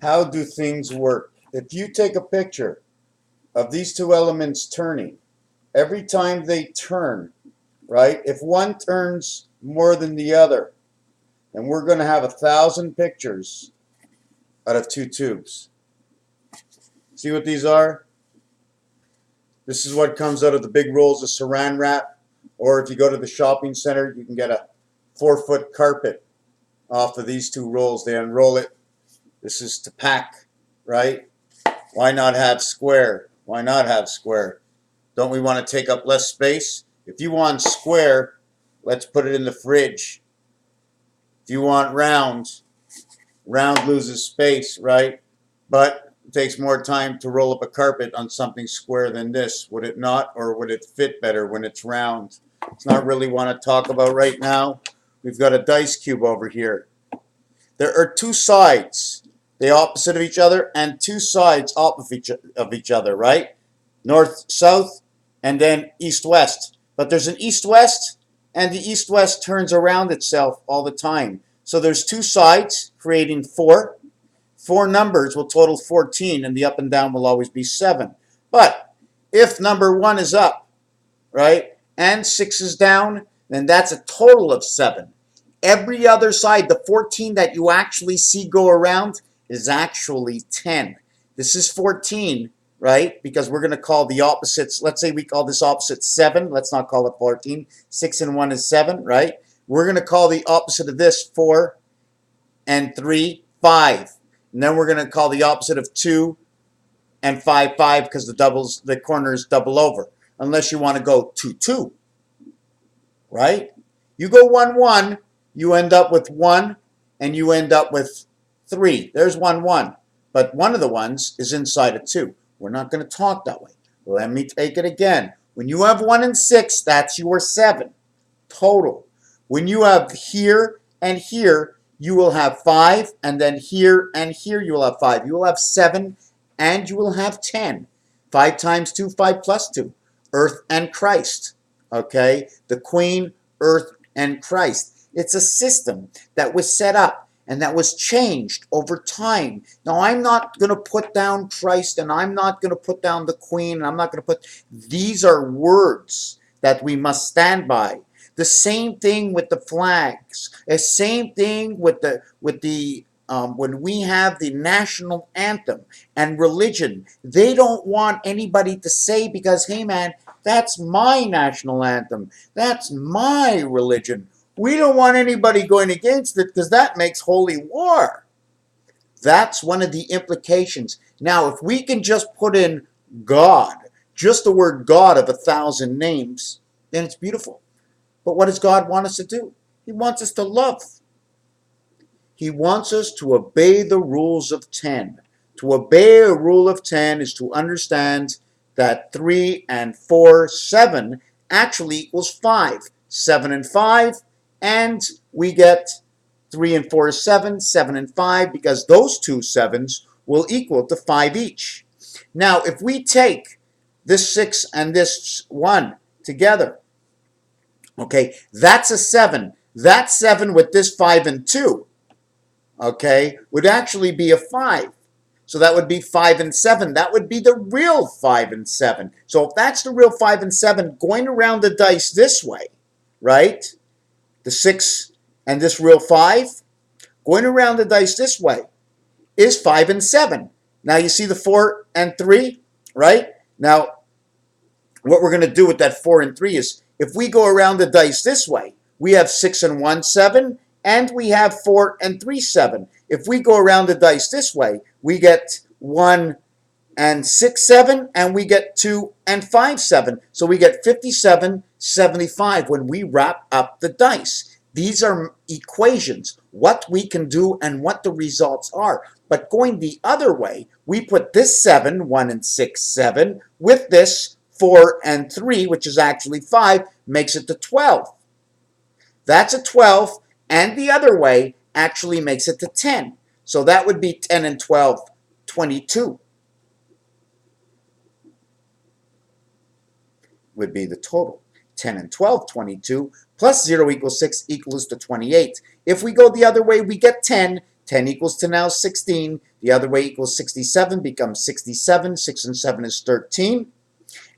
How do things work? If you take a picture of these two elements turning, every time they turn, right? If one turns more than the other, and we're going to have 1,000 pictures out of two tubes. See what these are? This is what comes out of the big rolls of saran wrap. Or if you go to the shopping center, you can get a 4-foot carpet off of these two rolls. They unroll it. This is to pack, right? Why not have square? Why not have square? Don't we want to take up less space? If you want square, let's put it in the fridge. If you want round, round loses space, right? But it takes more time to roll up a carpet on something square than this, would it not? Or would it fit better when it's round? It's not really want to talk about right now. We've got a dice cube over here. There are two sides, the opposite of each other, and two sides opposite of each other, right? North, south, and then east, west. But there's an east, west, and the east, west turns around itself all the time. So there's two sides, creating four. Four numbers will total 14, and the up and down will always be 7. But if number 1 is up, right, and 6 is down, then that's a total of 7. Every other side, the 14 that you actually see go around, is actually 10. This is 14, right? Because we're going to call the opposites. Let's say we call this opposite 7. Let's not call it 14. 6 and 1 is 7, right? We're going to call the opposite of this 4 and 3, 5. And then we're going to call the opposite of 2 and 5, 5, because the corners double over. Unless you want to go 2, 2, right? You go 1, 1, you end up with 1, and you end up with 3. There's 1, 1. But one of the ones is inside of 2. We're not going to talk that way. Let me take it again. When you have 1 and 6, that's your 7 total. When you have here and here, you will have 5, and then here and here you will have 5. You will have 7, and you will have 10. 5 times 2, 5 plus 2. Earth and Christ. Okay? The Queen, Earth, and Christ. It's a system that was set up and that was changed over time. Now, I'm not going to put down Christ, and I'm not going to put down the Queen, and I'm not going to put... These are words that we must stand by. The same thing with the flags. The same thing with the when we have the national anthem and religion. They don't want anybody to say, because, hey man, that's my national anthem. That's my religion. We don't want anybody going against it, because that makes holy war. That's one of the implications. Now, if we can just put in God, just the word God of 1,000 names, then it's beautiful. But what does God want us to do? He wants us to love. He wants us to obey the rules of 10. To obey a rule of 10 is to understand that 3 and 4, 7 actually equals 5. 7 and 5, and we get 3 and 4 is 7, 7 and 5, because those two 7s will equal to 5 each. Now, if we take this 6 and this 1 together, okay, that's a 7. That 7 with this 5 and 2, okay, would actually be a 5. So that would be 5 and 7. That would be the real 5 and 7. So if that's the real 5 and 7, going around the dice this way, right, the 6 and this real 5, going around the dice this way is 5 and 7. Now you see the 4 and 3, right? Now, what we're going to do with that 4 and 3 is, if we go around the dice this way, we have 6 and 1, 7, and we have 4 and 3, 7. If we go around the dice this way, we get 1 and 6, 7, and we get 2 and 5, 7. So we get 57, 75 when we wrap up the dice. These are equations, what we can do and what the results are. But going the other way, we put this 7, 1 and 6, 7, with this 4 and 3, which is actually 5, makes it to 12. That's a 12, and the other way actually makes it to 10. So that would be 10 and 12, 22 would be the total. 10 and 12, 22, plus 0 equals 6 equals to 28. If we go the other way, we get 10. 10 equals to now 16. The other way equals 67, becomes 67. 6 and 7 is 13.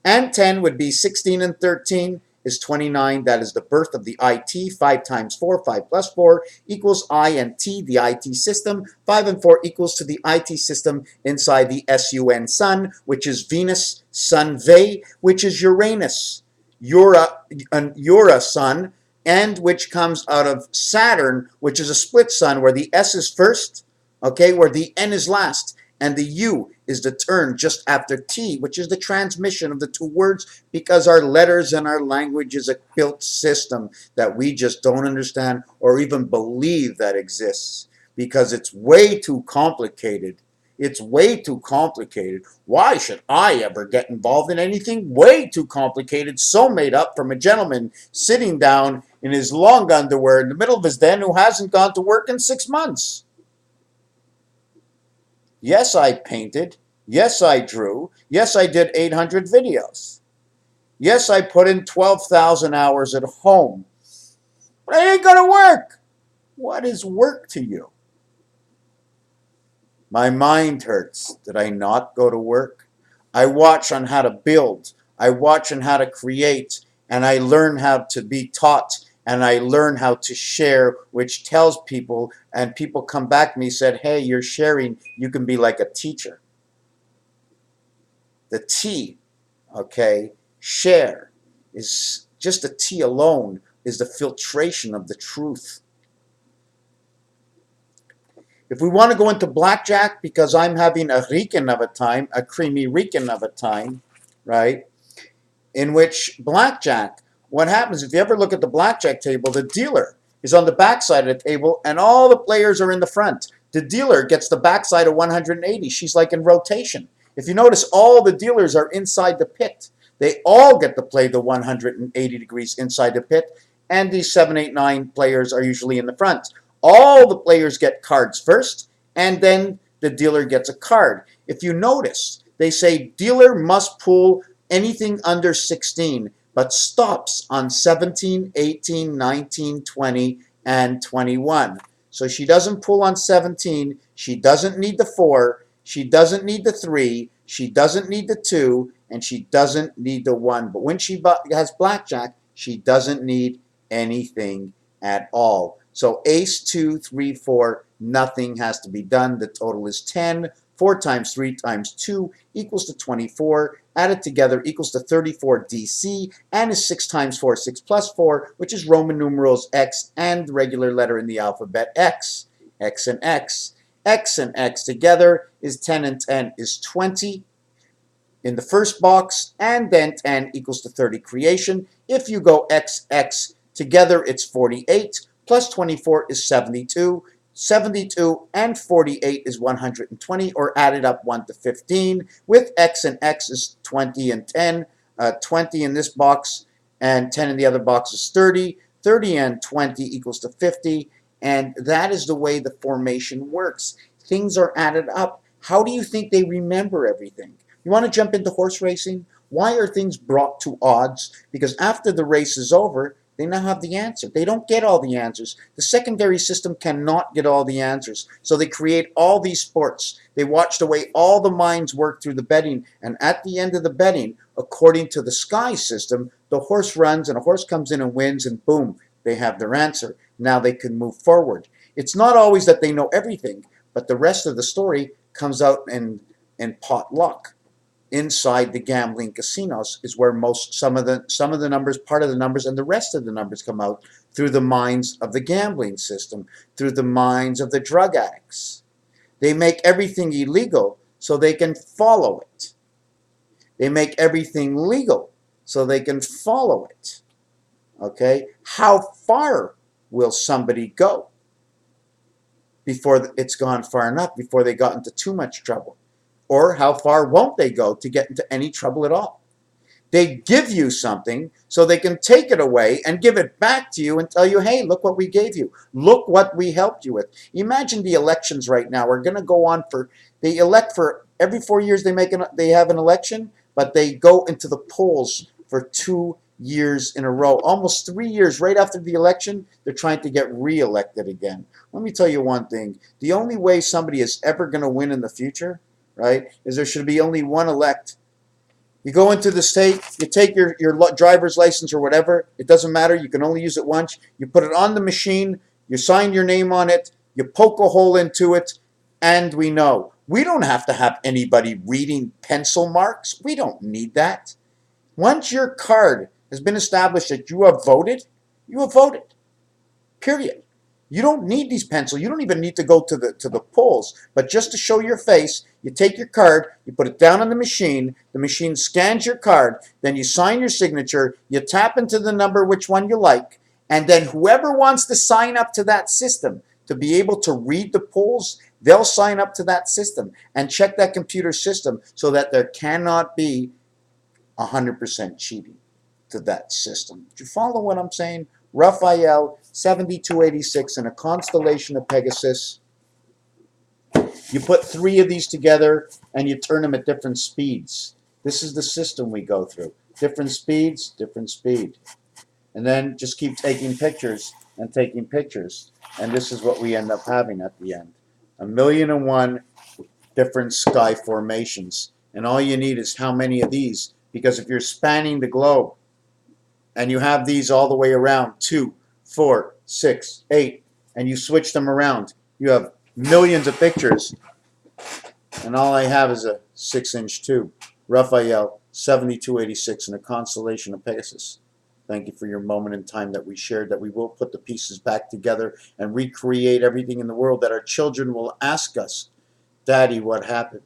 And 10 would be 16 and 13 is 29. That is the birth of the IT. 5 times 4, 5 plus 4 equals I and T, the IT system. 5 and 4 equals to the IT system inside the SUN sun, which is Venus, Sun Ve, which is Uranus, Ura sun, and which comes out of Saturn, which is a split sun where the S is first, okay, where the N is last, and the U is the turn just after T, which is the transmission of the two words, because our letters and our language is a built system that we just don't understand or even believe that exists, because it's way too complicated. It's way too complicated. Why should I ever get involved in anything way too complicated, so made up from a gentleman sitting down in his long underwear in the middle of his den who hasn't gone to work in 6 months? Yes, I painted. Yes, I drew. Yes, I did 800 videos. Yes, I put in 12,000 hours at home. But I ain't going to work. What is work to you? My mind hurts. Did I not go to work? I watch on how to build. I watch on how to create. And I learn how to be taught. And I learn how to share, which tells people, and people come back to me and said, hey, you're sharing, you can be like a teacher. The T, okay, share, is just the T alone is the filtration of the truth. If we want to go into blackjack, because I'm having a rican of a time, a creamy rican of a time, right, in which blackjack, what happens, if you ever look at the blackjack table, the dealer is on the backside of the table and all the players are in the front. The dealer gets the backside of 180. She's like in rotation. If you notice, all the dealers are inside the pit. They all get to play the 180 degrees inside the pit, and these 7, 8, 9 players are usually in the front. All the players get cards first, and then the dealer gets a card. If you notice, they say dealer must pull anything under 16, but stops on 17, 18, 19, 20, and 21. So she doesn't pull on 17. She doesn't need the 4. She doesn't need the 3. She doesn't need the 2. And she doesn't need the 1. But when she has blackjack, she doesn't need anything at all. So ace, 2, 3, 4, nothing has to be done. The total is 10. 4 times 3 times 2 equals to 24. Added together equals to 34 DC, and is 6 times 4, 6 plus 4, which is Roman numerals X and the regular letter in the alphabet X. X and X. X and X together is 10 and 10 is 20 in the first box, and then 10 equals to 30 creation. If you go X, X together, it's 48, plus 24 is 72. 72 and 48 is 120, or added up 1 to 15. With X and X is 20 and 10. 20 in this box and 10 in the other box is 30. 30 and 20 equals to 50. And that is the way the formation works. Things are added up. How do you think they remember everything? You want to jump into horse racing? Why are things brought to odds? Because after the race is over, they now have the answer. They don't get all the answers. The secondary system cannot get all the answers. So they create all these sports. They watch the way all the minds work through the betting. And at the end of the betting, according to the sky system, the horse runs and a horse comes in and wins, and boom, they have their answer. Now they can move forward. It's not always that they know everything, but the rest of the story comes out in pot luck. Inside the gambling casinos is where some of the numbers, part of the numbers, and the rest of the numbers come out through the minds of the gambling system, through the minds of the drug addicts. They make everything illegal so they can follow it. They make everything legal so they can follow it. Okay? How far will somebody go before it's gone far enough, before they got into too much trouble? Or how far won't they go to get into any trouble at all? They give you something so they can take it away and give it back to you and tell you, hey, look what we gave you. Look what we helped you with. Imagine the elections right now are going to go on for, they elect for, every 4 years they have an election, but they go into the polls for 2 years in a row, almost 3 years right after the election, they're trying to get reelected again. Let me tell you one thing. The only way somebody is ever going to win in the future, right, is there should be only one elect. You go into the state, you take your driver's license or whatever, it doesn't matter, you can only use it once, you put it on the machine, you sign your name on it, you poke a hole into it, and we know. We don't have to have anybody reading pencil marks. We don't need that. Once your card has been established that you have voted, you have voted. Period. You don't need these pencils. You don't even need to go to the polls. But just to show your face, you take your card, you put it down on the machine scans your card, then you sign your signature, you tap into the number which one you like, and then whoever wants to sign up to that system to be able to read the polls, they'll sign up to that system and check that computer system so that there cannot be 100% cheating to that system. Do you follow what I'm saying? Raphael 7286 in a constellation of Pegasus. You put three of these together and you turn them at different speeds. This is the system we go through. Different speeds, different speed. And then just keep taking pictures and taking pictures. And this is what we end up having at the end. 1,000,001 different sky formations. And all you need is how many of these? Because if you're spanning the globe and you have these all the way around, 2, 4, 6, 8, and you switch them around, you have millions of pictures. And all I have is a 6-inch tube. Raphael 7286 in a constellation of Pegasus. Thank you for your moment in time that we shared, that we will put the pieces back together and recreate everything in the world that our children will ask us, Daddy, what happened?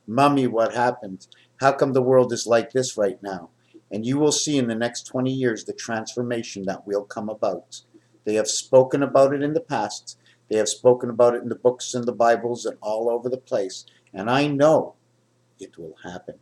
Mommy, what happened? How come the world is like this right now? And you will see in the next 20 years the transformation that will come about. They have spoken about it in the past. They have spoken about it in the books and the Bibles and all over the place. And I know it will happen.